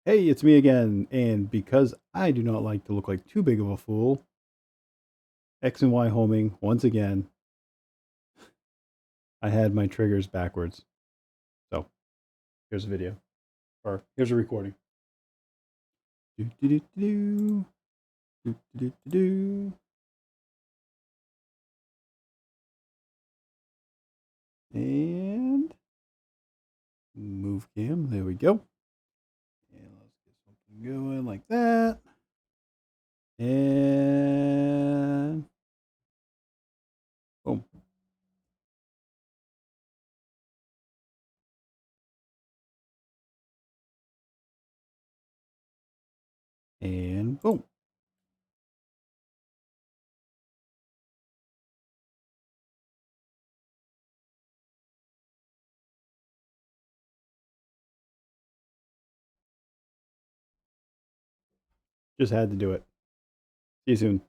Hey, it's me again, and because I do not like to look like too big of a fool, X and Y homing once again. I had my triggers backwards. So here's a video, or here's a recording. Do, do, do, do, do, do, do, do. And move cam, there we go. And let's get something going like that. And boom. And boom. Just had to do it. See you soon.